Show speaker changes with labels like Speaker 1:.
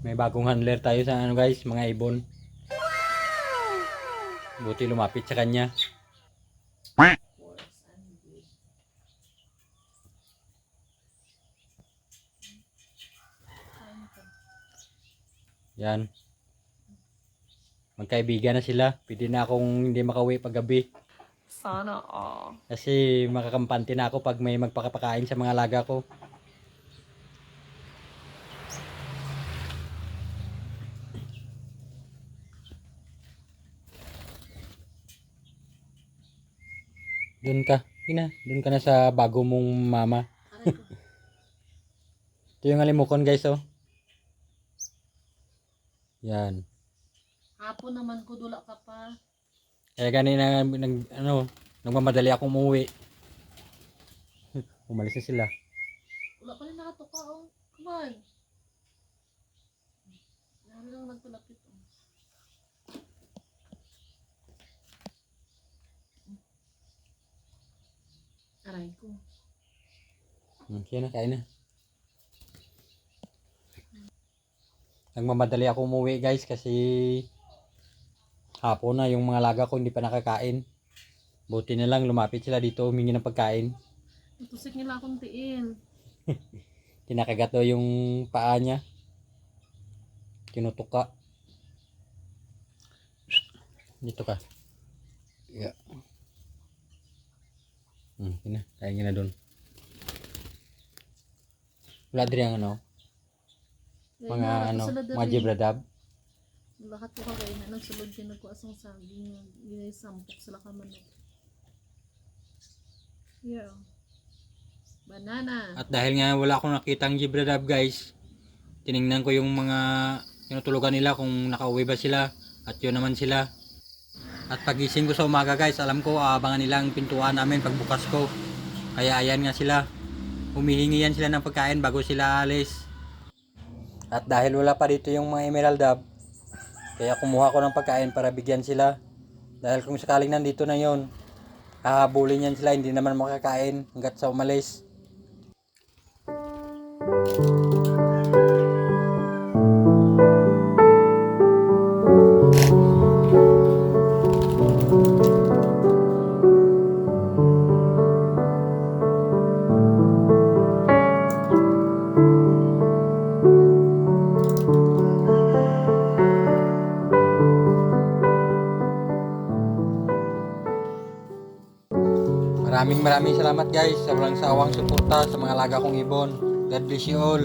Speaker 1: May bagong handler tayo sa ano guys, mga ibon. Buti lumapit sa kanya. Yan. Magkaibigan na sila. Pwede na akong hindi makauwi pag gabi.
Speaker 2: Sana all.
Speaker 1: Kasi makakampante na ako pag may magpakapakain sa mga alaga ko. Doon ka. Doon ka na sa bago mong mama. Ito yung alimukon guys oh. Yan.
Speaker 2: Hapon naman ko dula ka pa.
Speaker 1: Kaya ganina nagmamadali akong umuwi. Umalis na sila.
Speaker 2: Wala pa rin nakatuka oh. Come on. Lalo lang nagtulapit oh. Aray ko.
Speaker 1: Sige na, kain na. Nagmamadali ako umuwi guys kasi hapon na yung mga alaga ko hindi pa nakakain. Buti na lang lumapit sila dito humingi ng pagkain.
Speaker 2: Natusik nila akong tiil.
Speaker 1: Kinakagat daw yung paa niya. Tinutuka. Dito ka. Yeah. Kain na doon. Wala din ang mga jibradab.
Speaker 2: Lahat ko kagay na nagsulod din ako asang sabi nga ginay sampok sila ka manok. Yeah. Banana.
Speaker 1: At dahil nga wala akong nakitang jibradab guys, tiningnan ko yung mga tinutulugan nila kung nakauwi ba sila at yun naman sila. At pagising ko sa umaga guys, alam ko aabangan nila ang pintuan namin pagbukas ko. Kaya ayan nga sila. Humihingi yan sila ng pagkain bago sila alis. At dahil wala pa dito yung mga emerald dab, kaya kumuha ko ng pagkain para bigyan sila. Dahil kung sakaling nandito na yon, hahabulin yan sila, hindi naman makakain hanggat sa umalis. Maraming salamat guys sa walang sawang suporta sa mga alaga kong ibon. God bless you all.